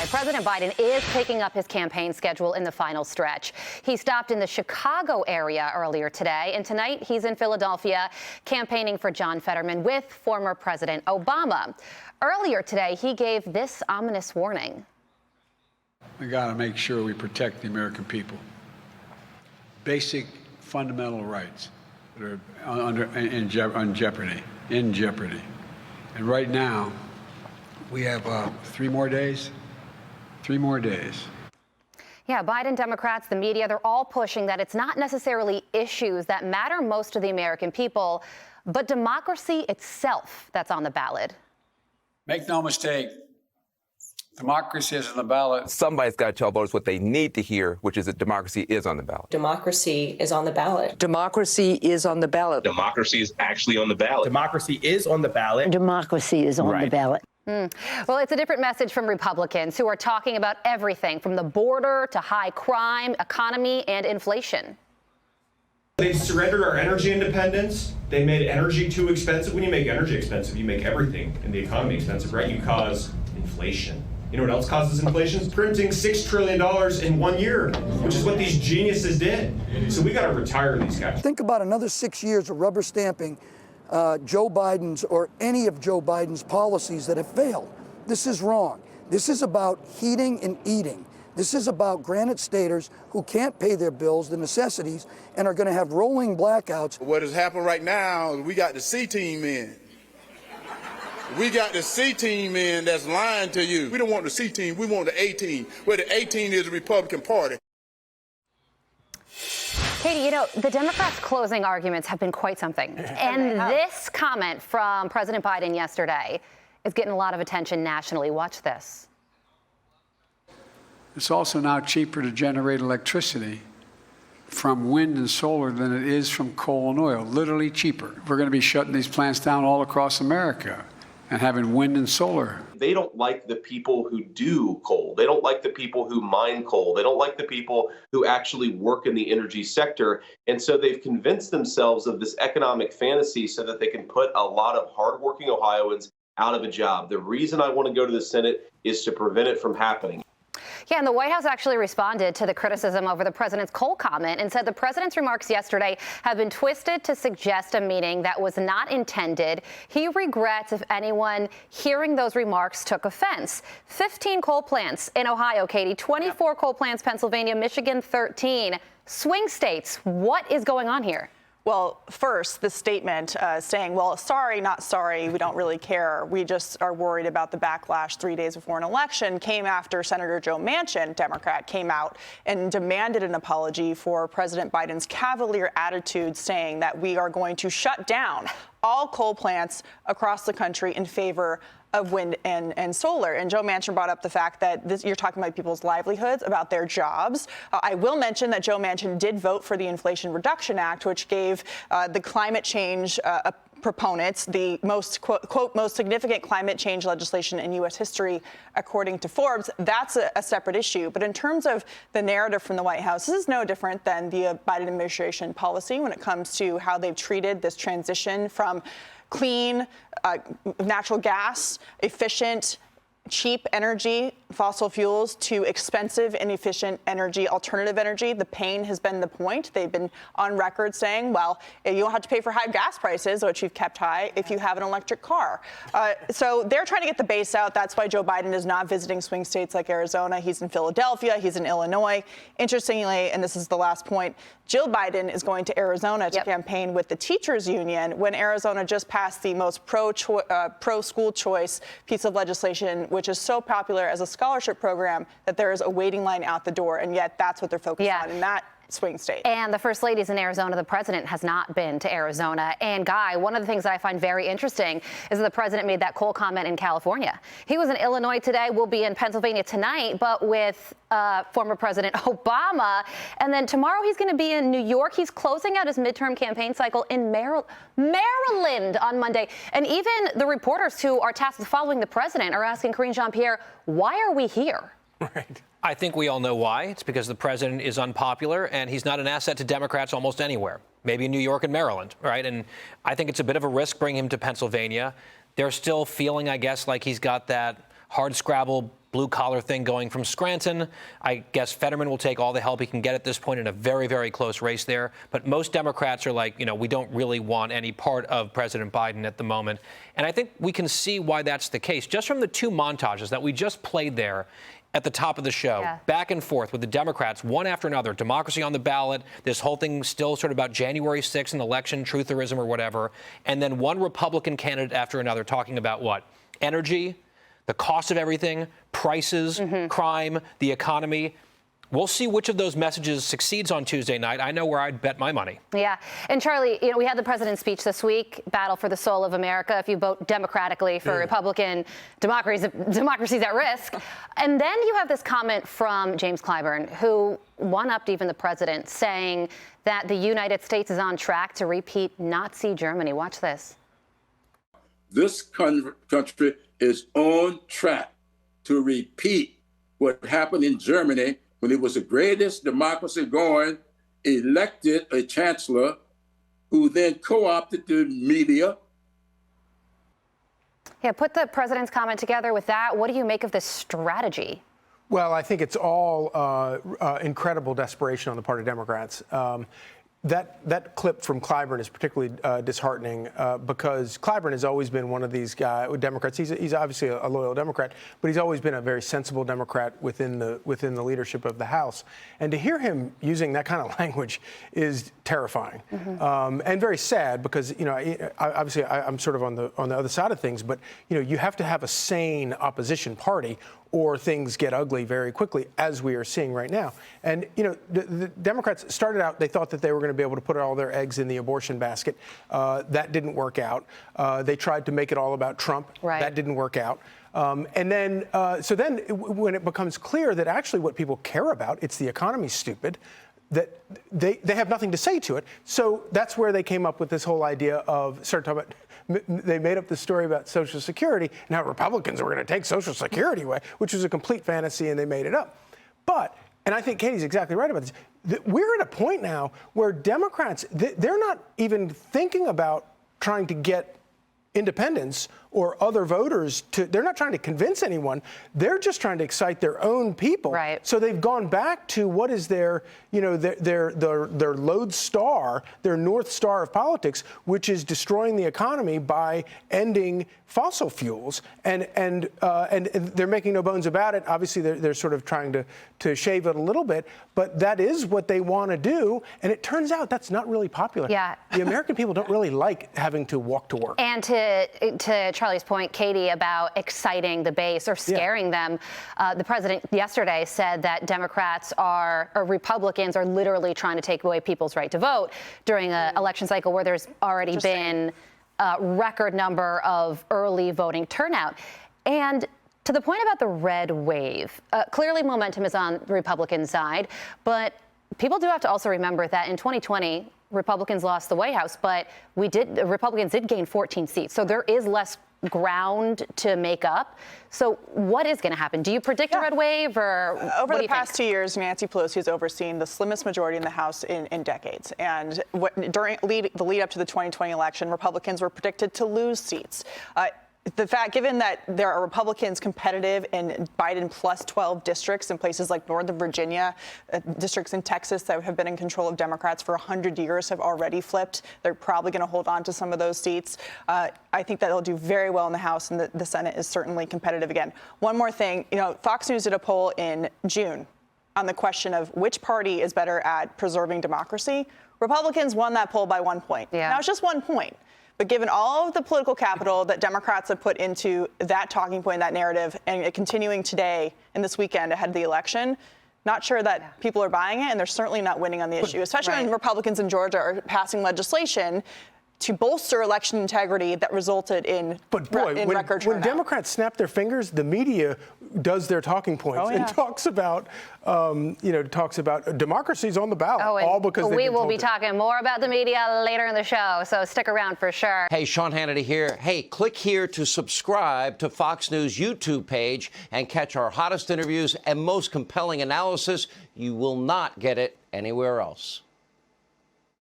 right, President Biden is picking up his campaign schedule in the final stretch. He stopped in the Chicago area earlier today, and tonight he's in Philadelphia campaigning for John Fetterman with former President Obama. Earlier today, he gave this ominous warning. We got to make sure we protect the American people. Basic fundamental rights that are in jeopardy. And right now, we have 3 more days. 3 more days. Yeah, Biden, Democrats, the media, they're all pushing that it's not necessarily issues that matter most to the American people, but democracy itself that's on the ballot. Make no mistake, democracy is on the ballot. Somebody's got to tell voters what they need to hear, which is that democracy is on the ballot. Democracy is on the ballot. Democracy is on the ballot. Democracy is actually on the ballot. Democracy is on the ballot. Democracy is on the ballot. Well, it's a different message from Republicans who are talking about everything from the border to high crime, economy, and inflation. They surrendered our energy independence. They made energy too expensive. When you make energy expensive, you make everything in the economy expensive, right? You cause inflation. You know what else causes inflation? Printing $6 trillion in 1 year, which is what these geniuses did. So we got to retire these guys. Think about another 6 years of rubber stamping Joe Biden's or any of Joe Biden's policies that have failed. This is wrong. This is about heating and eating. This is about Granite Staters who can't pay their bills, the necessities, and are going to have rolling blackouts. What has happened right now is we got the C team in. We got the C team in that's lying to you. We don't want the C team, we want the A team, where the A team is the Republican Party. Katie, you know, the Democrats' closing arguments have been quite something. And this comment from President Biden yesterday is getting a lot of attention nationally. Watch this. It's also now cheaper to generate electricity from wind and solar than it is from coal and oil, literally cheaper. We're going to be shutting these plants down all across America and having wind and solar. They don't like the people who do coal. They don't like the people who mine coal. They don't like the people who actually work in the energy sector. And so they've convinced themselves of this economic fantasy so that they can put a lot of hardworking Ohioans out of a job. The reason I want to go to the Senate is to prevent it from happening. Yeah, and the White House actually responded to the criticism over the president's coal comment and said the president's remarks yesterday have been twisted to suggest a meaning that was not intended. He regrets if anyone hearing those remarks took offense. 15 coal plants in Ohio, Katie, 24 coal plants, Pennsylvania, Michigan, 13. Swing states. What is going on here? Well, first, the statement saying, well, sorry, not sorry, we don't really care. We just are worried about the backlash 3 days before an election came after Senator Joe Manchin, Democrat, came out and demanded an apology for President Biden's cavalier attitude, saying that we are going to shut down all coal plants across the country in favor of wind and solar. And Joe Manchin brought up the fact that you're talking about people's livelihoods, about their jobs. I will mention that Joe Manchin did vote for the Inflation Reduction Act, which gave the climate change proponents the most, quote, most significant climate change legislation in U.S. history, according to Forbes. That's a separate issue. But in terms of the narrative from the White House, this is no different than the Biden administration policy when it comes to how they've treated this transition from clean natural gas, efficient, cheap energy, fossil fuels, to expensive, inefficient energy, alternative energy. The pain has been the point. They've been on record saying, well, you don't have to pay for high gas prices, which you've kept high, if you have an electric car. So they're trying to get the base out. That's why Joe Biden is not visiting swing states like Arizona. He's in Philadelphia. He's in Illinois. Interestingly, and this is the last point, Jill Biden is going to Arizona to campaign with the teachers union when Arizona just passed the most pro-school choice piece of legislation, which is so popular as a scholarship program that there is a waiting line out the door. And yet that's what they're focused on in that swing state. And the first lady's in Arizona. The president has not been to Arizona. And Guy, one of the things that I find very interesting is that the president made that coal comment in California. He was in Illinois today, will be in Pennsylvania tonight, but with former President Obama. And then tomorrow he's going to be in New York. He's closing out his midterm campaign cycle in Maryland on Monday. And even the reporters who are tasked with following the president are asking Karine Jean-Pierre, why are we here? Right. I think we all know why. It's because the president is unpopular and he's not an asset to Democrats almost anywhere, maybe in New York and Maryland, right? And I think it's a bit of a risk bringing him to Pennsylvania. They're still feeling, I guess, like he's got that hard scrabble blue-collar thing going from Scranton. I guess Fetterman will take all the help he can get at this point in a very, very close race there. But most Democrats are like, we don't really want any part of President Biden at the moment. And I think we can see why that's the case. Just from the two montages that we just played there at the top of the show, back and forth with the Democrats, one after another, democracy on the ballot, this whole thing still sort of about January 6th, an election, trutherism or whatever, and then one Republican candidate after another talking about what? Energy, the cost of everything, prices, crime, the economy. We'll see which of those messages succeeds on Tuesday night. I know where I'd bet my money. Yeah. And Charlie, we had the president's speech this week, battle for the soul of America. If you vote democratically for Republican, democracy's at risk. And then you have this comment from James Clyburn, who one-upped even the president, saying that the United States is on track to repeat Nazi Germany. Watch this. This country is on track to repeat what happened in Germany when it was the greatest democracy going, elected a chancellor who then co-opted the media. Yeah, put the president's comment together with that. What do you make of this strategy? Well, I think it's all incredible desperation on the part of Democrats. That clip from Clyburn is particularly disheartening because Clyburn has always been one of these Democrats. He's obviously a loyal Democrat, but he's always been a very sensible Democrat within the leadership of the House. And to hear him using that kind of language is terrifying and very sad because obviously I'm sort of on the other side of things, but you have to have a sane opposition party or things get ugly very quickly, as we are seeing right now. And, the Democrats started out, they thought that they were going to be able to put all their eggs in the abortion basket. That didn't work out. They tried to make it all about Trump. Right. That didn't work out. And then when it becomes clear that actually what people care about, it's the economy's stupid, that they have nothing to say to it. So that's where they came up with this whole idea of started talking about. They made up the story about Social Security and how Republicans were going to take Social Security away, which was a complete fantasy, and they made it up. But, and I think Katie's exactly right about this, we're at a point now where Democrats, they're not even thinking about trying to get independents or other voters they're not trying to convince anyone. They're just trying to excite their own people. Right. So they've gone back to what is their lodestar, their North Star of politics, which is destroying the economy by ending fossil fuels. And they're making no bones about it. Obviously, they're sort of trying to shave it a little bit, but that is what they want to do. And it turns out that's not really popular. Yeah. The American people don't really like having to walk to work. And to Charlie's point, Katie, about exciting the base or scaring them, the president yesterday said that Democrats or Republicans are literally trying to take away people's right to vote during an election cycle where there's already been a record number of early voting turnout. And to the point about the red wave, clearly momentum is on the Republican side, but people do have to also remember that in 2020, Republicans lost the White House, but Republicans did gain 14 seats. So there is less ground to make up. So what is going to happen? Do you predict a red wave or over the past 2 years, Nancy Pelosi has overseen the slimmest majority in the House in decades. And during the lead up to the 2020 election, Republicans were predicted to lose seats. Given that there are Republicans competitive in Biden plus 12 districts in places like Northern Virginia, districts in Texas that have been in control of Democrats for 100 years have already flipped. They're probably going to hold on to some of those seats. I think that they'll do very well in the House, and the Senate is certainly competitive again. One more thing, Fox News did a poll in June on the question of which party is better at preserving democracy. Republicans won that poll by 1 point. Yeah. Now, it's just 1 point. But given all of the political capital that Democrats have put into that talking point, that narrative, and continuing today and this weekend ahead of the election, not sure that people are buying it, and they're certainly not winning on the issue, especially when Republicans in Georgia are passing legislation to bolster election integrity that resulted in record turnout. When Democrats snap their fingers, the media does their talking points and talks about democracy's on the ballot, all because we will be talking more about the media later in the show, so stick around for sure. Hey, Sean Hannity here. Hey, click here to subscribe to Fox News YouTube page and catch our hottest interviews and most compelling analysis. You will not get it anywhere else.